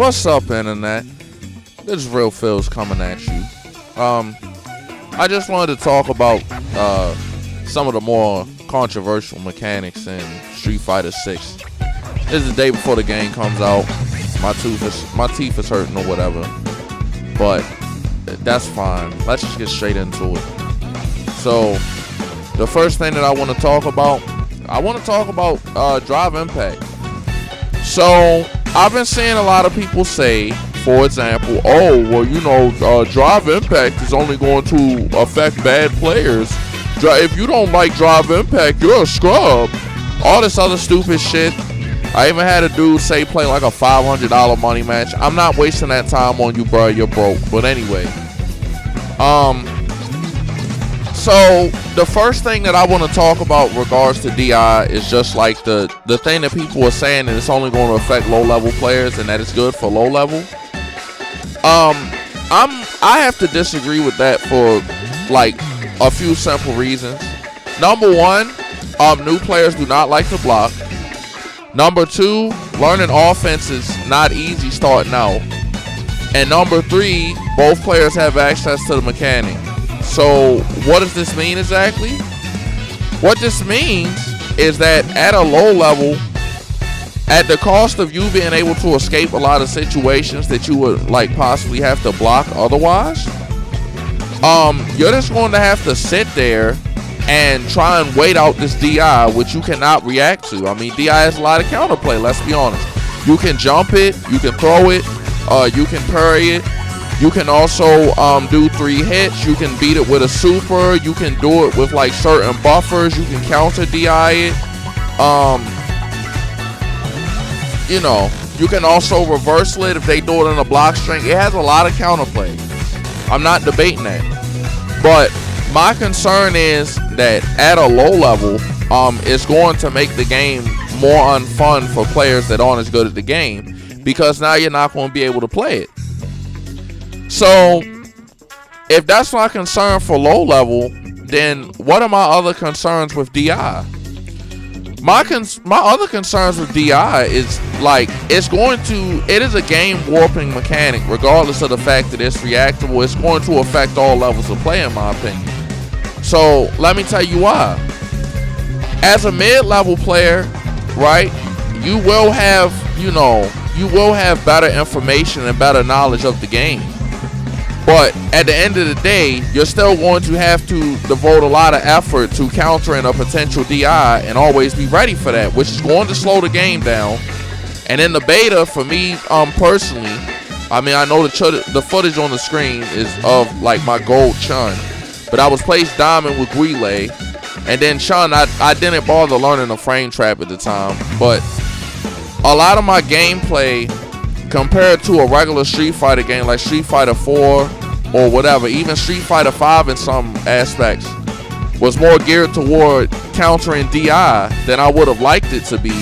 What's up, internet? This is Real Phil's coming at you. I just wanted to talk about some of the more controversial mechanics in Street Fighter 6. This is the day before the game comes out. My teeth is hurting or whatever, but that's fine. Let's just get straight into it. So, the first thing that I want to talk about drive impact. So, I've been seeing a lot of people say, for example, drive impact is only going to affect bad players. If you don't like drive impact, you're a scrub. All this other stupid shit. I even had a dude say play like a $500 money match. I'm not wasting that time on you, bro. You're broke. But anyway, so the first thing that I want to talk about regards to DI is just like the thing that people are saying that it's only going to affect low level players and that it's good for low level. I have to disagree with that for like a few simple reasons. Number one, new players do not like to block. Number two, learning offense is not easy starting out. And number three, both players have access to the mechanic. So what does this mean exactly? What this means is that at a low level, at the cost of you being able to escape a lot of situations that you would like possibly have to block otherwise, you're just going to have to sit there and try and wait out this DI, which you cannot react to. I mean, DI has a lot of counterplay, let's be honest. You can jump it, you can throw it, you can parry it. You can also do 3 hits. You can beat it with a super. You can do it with like certain buffers. You can counter DI it. You can also reversal it if they do it in a block string. It has a lot of counterplay. I'm not debating that. But my concern is that at a low level, it's going to make the game more unfun for players that aren't as good at the game, because now you're not going to be able to play it. So, if that's my concern for low level, then what are my other concerns with DI? My other concerns with DI is like it is a game warping mechanic, regardless of the fact that it's reactable. It's going to affect all levels of play, in my opinion. So let me tell you why. As a mid-level player, right, you will have better information and better knowledge of the game. But at the end of the day, you're still going to have to devote a lot of effort to countering a potential DI and always be ready for that, which is going to slow the game down. And in the beta, for me personally, I mean, I know the footage on the screen is of like my gold Chun, but I was placed diamond with Guile, and then Chun, I didn't bother learning the frame trap at the time. But a lot of my gameplay, compared to a regular Street Fighter game like Street Fighter 4 or whatever, even Street Fighter 5 in some aspects, was more geared toward countering DI than I would have liked it to be.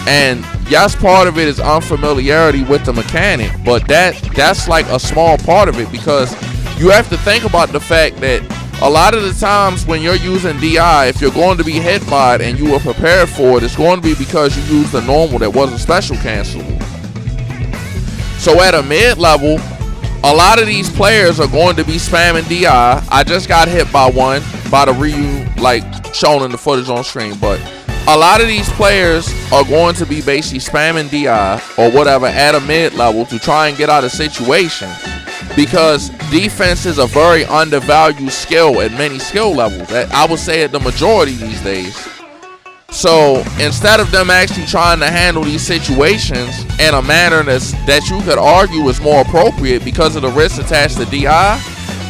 And yes, part of it is unfamiliarity with the mechanic, but that's like a small part of it, because you have to think about the fact that a lot of the times when you're using DI, if you're going to be hit by it and you were prepared for it, it's going to be because you used the normal that wasn't special cancelable. So at a mid-level, a lot of these players are going to be spamming DI. I just got hit by one, by the Ryu, like shown in the footage on screen. But a lot of these players are going to be basically spamming DI or whatever at a mid-level to try and get out of situations, because defense is a very undervalued skill at many skill levels. I would say at the majority these days. So instead of them actually trying to handle these situations in a manner that you could argue is more appropriate because of the risks attached to DI,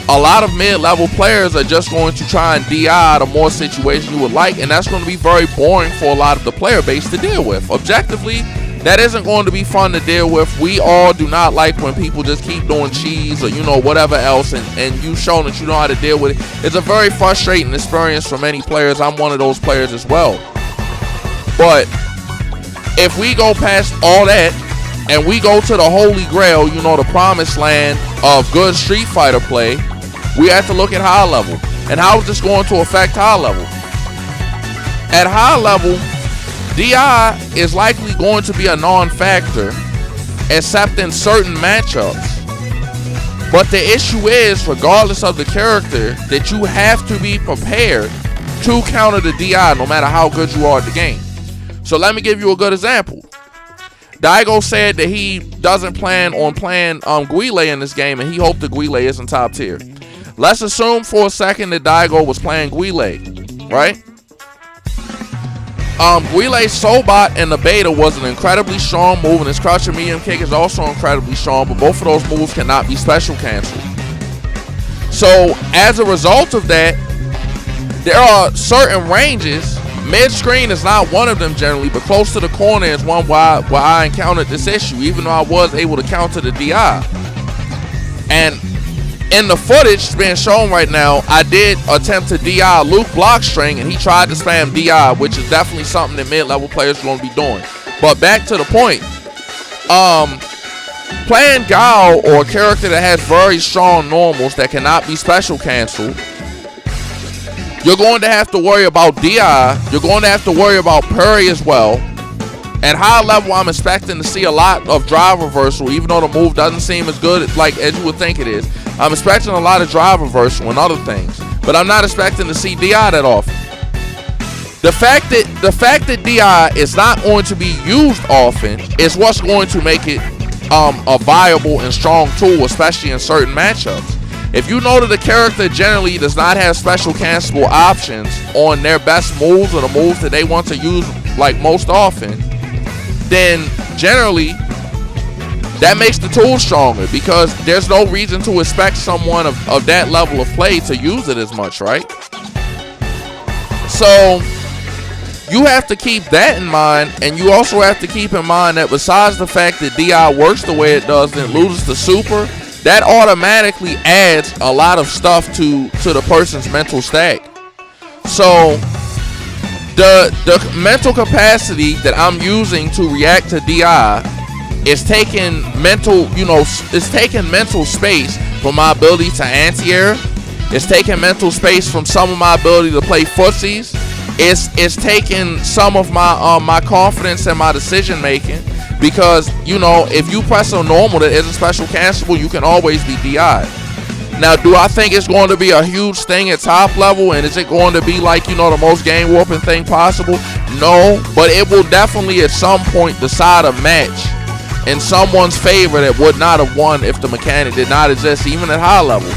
a lot of mid-level players are just going to try and DI the more situation you would like, and that's going to be very boring for a lot of the player base to deal with. Objectively, that isn't going to be fun to deal with. We all do not like when people just keep doing cheese or whatever else, and you've shown that you know how to deal with it. It's a very frustrating experience for many players. I'm one of those players as well. But if we go past all that and we go to the holy grail, the promised land of good Street Fighter play, we have to look at high level. And how is this going to affect high level? At high level, DI is likely going to be a non-factor except in certain matchups. But the issue is, regardless of the character, that you have to be prepared to counter the DI no matter how good you are at the game. So let me give you a good example. Daigo said that he doesn't plan on playing Guile in this game, and he hoped the Guile isn't top tier. Let's assume for a second that Daigo was playing Guile, right? Guile's Sobot in the beta was an incredibly strong move, and his crouching medium kick is also incredibly strong, but both of those moves cannot be special canceled. So as a result of that, there are certain ranges. Mid-screen is not one of them generally, but close to the corner is one where I encountered this issue, even though I was able to counter the DI. And in the footage being shown right now, I did attempt to DI Luke block string, and he tried to spam DI, which is definitely something that mid-level players are going to be doing. But back to the point, playing Gao, or a character that has very strong normals that cannot be special canceled, you're going to have to worry about DI. You're going to have to worry about parry as well. At high level, I'm expecting to see a lot of drive reversal, even though the move doesn't seem as good as you would think it is. I'm expecting a lot of drive reversal and other things, but I'm not expecting to see DI that often. The fact that DI is not going to be used often is what's going to make it a viable and strong tool, especially in certain matchups. If you know that the character generally does not have special cancelable options on their best moves or the moves that they want to use like most often, then generally that makes the tool stronger, because there's no reason to expect someone of that level of play to use it as much, right? So you have to keep that in mind, and you also have to keep in mind that besides the fact that DI works the way it does and loses the super, that automatically adds a lot of stuff to the person's mental stack. So the mental capacity that I'm using to react to DI is taking mental, it's taking mental space from my ability to anti-air. It's taking mental space from some of my ability to play footsies. It's taking some of my confidence and my decision making, because if you press a normal that isn't special cancelable, you can always be DI'd. Now, do I think it's going to be a huge thing at top level, and is it going to be like, the most game warping thing possible? No, but it will definitely at some point decide a match in someone's favor that would not have won if the mechanic did not exist, even at high level.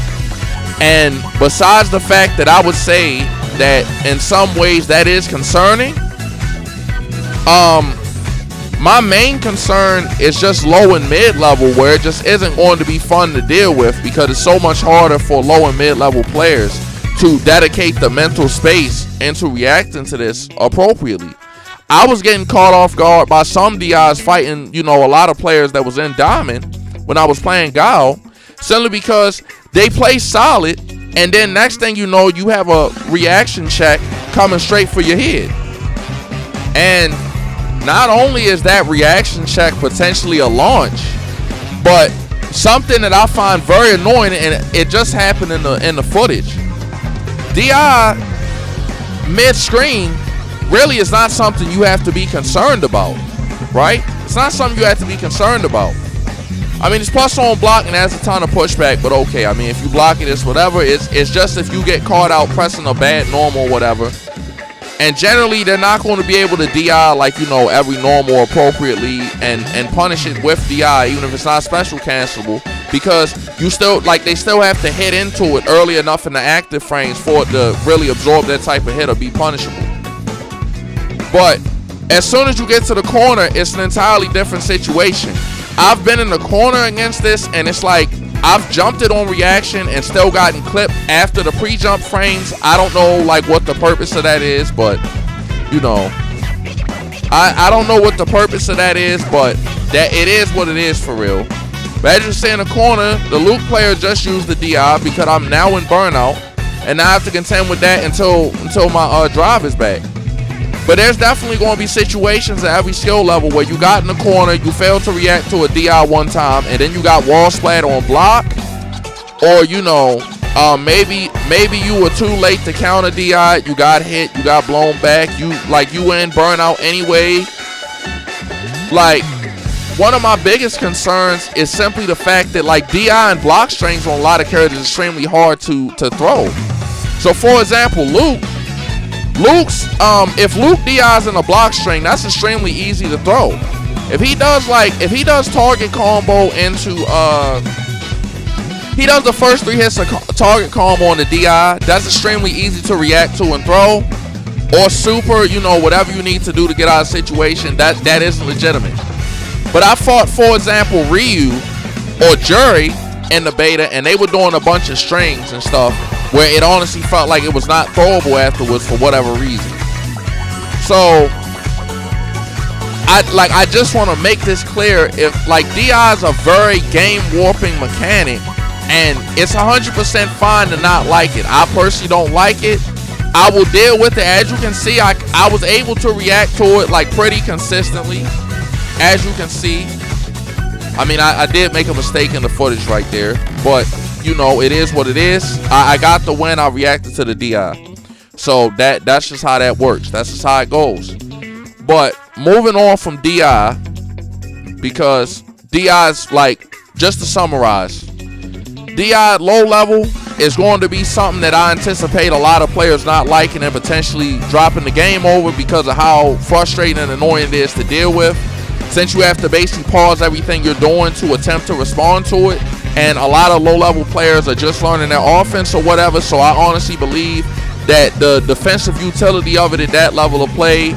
And besides the fact that I would say that in some ways that is concerning, my main concern is just low and mid level, where it just isn't going to be fun to deal with, because it's so much harder for low and mid level players to dedicate the mental space into reacting to this appropriately. I was getting caught off guard by some DIs fighting, a lot of players that was in Diamond when I was playing Gao, simply because they play solid, and then next thing you know, you have a reaction check coming straight for your head. And not only is that reaction check potentially a launch, but something that I find very annoying, and it just happened in the footage. DI mid-screen really is not something you have to be concerned about, right? It's not something you have to be concerned about. I mean, it's plus on block and has a ton of pushback, but okay. I mean, if you block it, it's whatever. It's just if you get caught out pressing a bad normal or whatever. And generally, they're not going to be able to DI like, every normal appropriately and punish it with DI, even if it's not special cancelable, because they still have to hit into it early enough in the active frames for it to really absorb that type of hit or be punishable. But as soon as you get to the corner, it's an entirely different situation. I've been in the corner against this, and it's like I've jumped it on reaction and still gotten clipped after the pre-jump frames. I don't know what the purpose of that is, but I don't know what the purpose of that is, but that it is what it is for real. But as you see in the corner, the Luke player just used the DI because I'm now in burnout, and I have to contend with that until my drive is back. But there's definitely going to be situations at every skill level where you got in the corner, you failed to react to a DI one time, and then you got wall splat on block, or maybe you were too late to counter DI, you got hit, you got blown back, you were in burnout anyway. one of my biggest concerns is simply the fact that like DI and block strings on a lot of characters is extremely hard to throw. So for example, Luke's if Luke DI's in a block string, that's extremely easy to throw. If he does target combo into he does the first 3 hits of target combo on the DI, that's extremely easy to react to and throw. Or super, you know, whatever you need to do to get out of the situation, that is legitimate. But I fought, for example, Ryu or Jury in the beta, and they were doing a bunch of strings and stuff where it honestly felt like it was not throwable afterwards for whatever reason. So I just want to make this clear. If like DI is a very game warping mechanic, and it's 100% fine to not like it. I personally don't like it. I will deal with it. As you can see, I was able to react to it like pretty consistently. As you can see, I mean, I did make a mistake in the footage right there, but you know, it is what it is. I got the win. I reacted to the DI, so that's just how that works. That's just how it goes. But moving on from DI, because DI is like, just to summarize, DI low level is going to be something that I anticipate a lot of players not liking and potentially dropping the game over because of how frustrating and annoying it is to deal with, since you have to basically pause everything you're doing to attempt to respond to it, and a lot of low level players are just learning their offense or whatever. So I honestly believe that the defensive utility of it at that level of play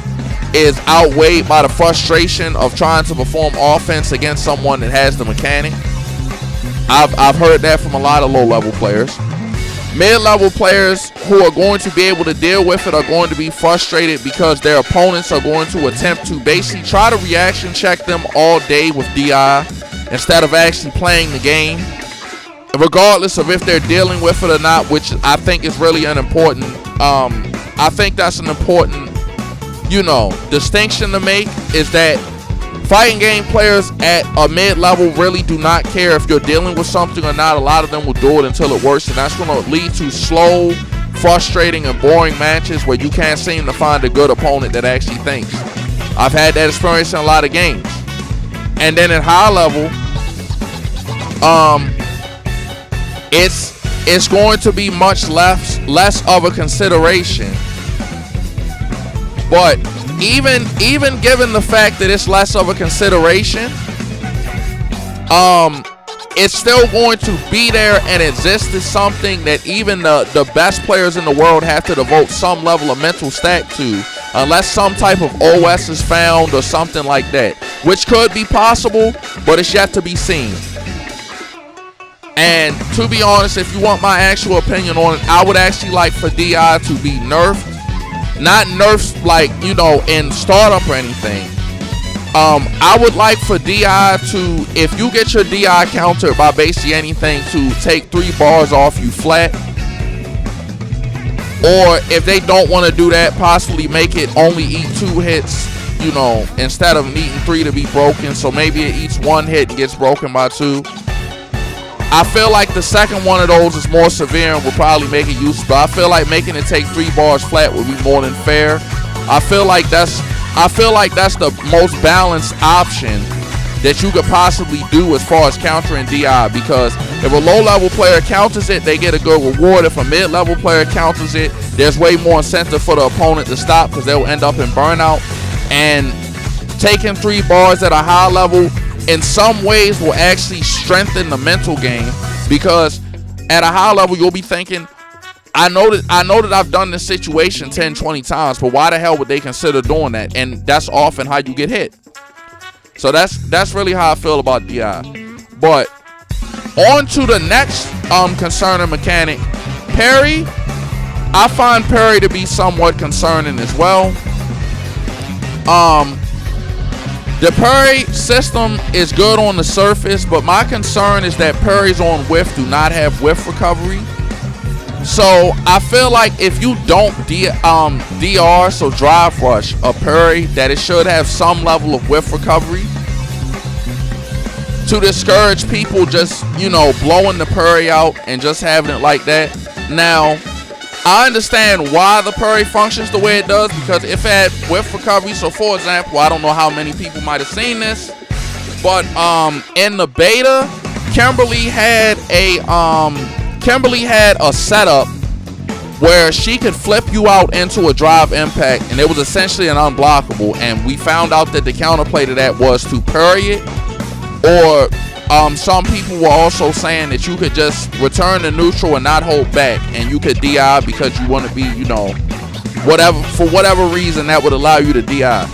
is outweighed by the frustration of trying to perform offense against someone that has the mechanic. I've heard that from a lot of low-level players. Mid-level players who are going to be able to deal with it are going to be frustrated because their opponents are going to attempt to basically try to reaction check them all day with DI instead of actually playing the game, regardless of if they're dealing with it or not, which I think is really unimportant. I think that's an important, you know, distinction to make, is that fighting game players at a mid-level really do not care if you're dealing with something or not. A lot of them will do it until it works, and that's going to lead to slow, frustrating, and boring matches where you can't seem to find a good opponent that actually thinks. I've had that experience in a lot of games. And then at high level, it's going to be much less of a consideration. But even given the fact that it's less of a consideration, it's still going to be there and exist as something that even the best players in the world have to devote some level of mental stack to, unless some type of OS is found or something like that, which could be possible, but it's yet to be seen. And to be honest, if you want my actual opinion on it, I would actually like for DI to be nerfed. Not nerfs like, you know, in startup or anything. I would like for DI to, if you get your DI countered by basically anything, to take 3 bars off you flat. Or if they don't want to do that, possibly make it only eat 2 hits, you know, instead of needing 3 to be broken. So maybe it eats 1 hit and gets broken by 2. I feel like the second one of those is more severe and will probably make it useful. I feel like making it take 3 bars flat would be more than fair. I feel like that's the most balanced option that you could possibly do as far as countering DI, because if a low-level player counters it, they get a good reward. If a mid-level player counters it, there's way more incentive for the opponent to stop, because they'll end up in burnout. And taking 3 bars at a high level in some ways will actually strengthen the mental game, because at a high level you'll be thinking, I know that I've done this situation 10, 20 times, but why the hell would they consider doing that? And that's often how you get hit. So that's really how I feel about DI. But on to the next concerning mechanic, parry. I find parry to be somewhat concerning as well. The parry system is good on the surface, but my concern is that parries on whiff do not have whiff recovery. So I feel like if you don't DR, so drive rush, a parry, that it should have some level of whiff recovery to discourage people just, you know, blowing the parry out and just having it like that. Now, I understand why the parry functions the way it does, because if it had whiff recovery, so for example, I don't know how many people might have seen this, But in the beta, Kimberly had a setup where she could flip you out into a drive impact, and it was essentially an unblockable. And we found out that the counterplay to that was to parry it, or some people were also saying that you could just return to neutral and not hold back, and you could DI because you want to be, you know, whatever, for whatever reason that would allow you to DI.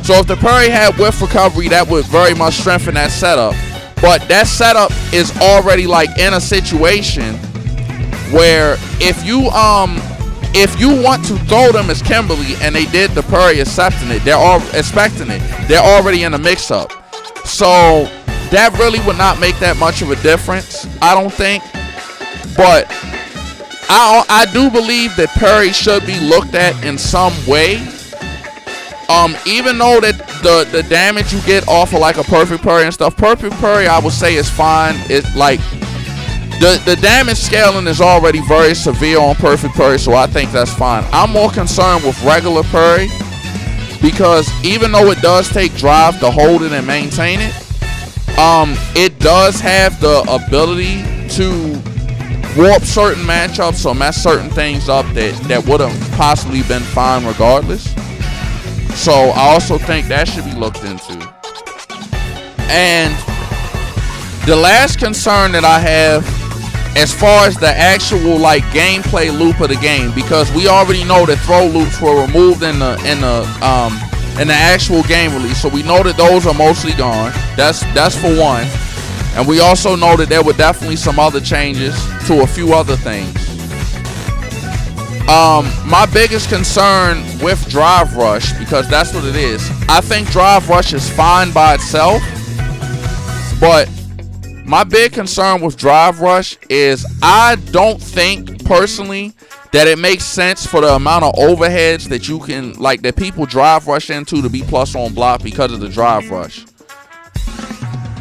So if the parry had whiff recovery, that would very much strengthen that setup. But that setup is already like in a situation where if you want to throw them as Kimberly and they did the parry accepting it, they're all expecting it. They're already in a mix-up. So that really would not make that much of a difference, I don't think. But I do believe that parry should be looked at in some way. Even though that the damage you get off of like a perfect parry and stuff, perfect parry I would say is fine. It's like the damage scaling is already very severe on perfect parry, so I think that's fine. I'm more concerned with regular parry because even though it does take drive to hold it and maintain it, it does have the ability to warp certain matchups or mess certain things up that would have possibly been fine regardless. So I also think that should be looked into. And the last concern that I have as far as the actual like gameplay loop of the game, because we already know that throw loops were removed in the actual game release, so we know that those are mostly gone. That's for one. And we also know that there were definitely some other changes to a few other things. My biggest concern with Drive Rush, because that's what it is, I think Drive Rush is fine by itself, but my big concern with Drive Rush is I don't think personally that it makes sense for the amount of overheads that you can, like, that people Drive Rush into to be plus on block because of the Drive Rush.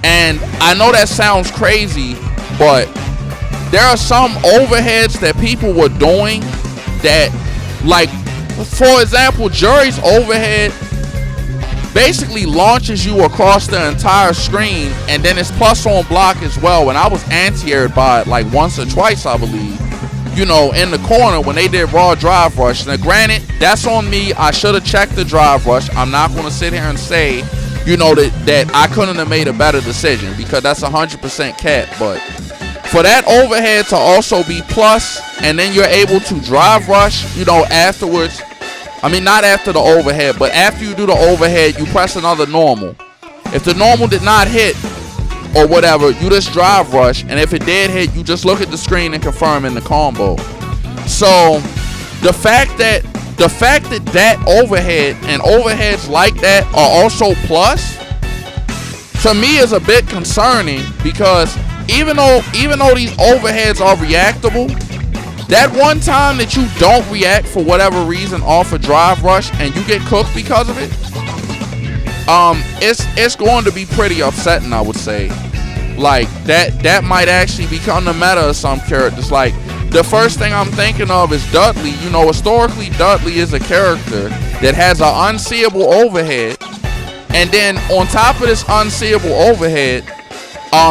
And I know that sounds crazy, but there are some overheads that people were doing that, like, for example, Jury's overhead basically launches you across the entire screen, and then it's plus on block as well. And I was anti-aired by it like once or twice, I believe, you know, in the corner when they did raw Drive Rush. Now granted, that's on me. I should have checked the Drive Rush. I'm not going to sit here and say, you know, that I couldn't have made a better decision, because that's 100% cap. But for that overhead to also be plus, and then you're able to Drive Rush, you know, afterwards. I mean, not after the overhead, but after you do the overhead, you press another normal. If the normal did not hit or whatever, you just Drive Rush, and if it did hit, you just look at the screen and confirm in the combo. So the fact that that overhead and overheads like that are also plus, to me is a bit concerning, because even though these overheads are reactable, that one time that you don't react for whatever reason off a Drive Rush and you get cooked because of it, it's going to be pretty upsetting, I would say. Like, that might actually become the meta of some characters. Like, the first thing I'm thinking of is Dudley. You know, historically, Dudley is a character that has an unseeable overhead, and then on top of this unseeable overhead,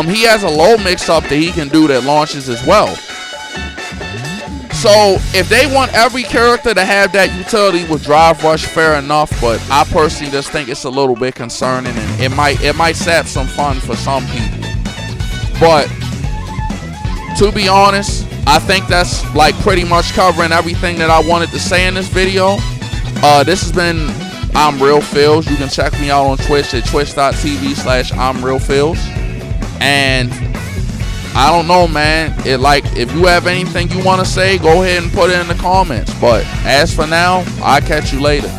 he has a low mix-up that he can do that launches as well. So if they want every character to have that utility with Drive Rush, fair enough, but I personally just think it's a little bit concerning, and it might sap some fun for some people. But to be honest, I think that's like pretty much covering everything that I wanted to say in this video. This has been I'm Real Feels. You can check me out on Twitch at twitch.tv/I'mRealFeels. And I don't know, man. If you have anything you want to say, go ahead and put it in the comments. But as for now, I'll catch you later.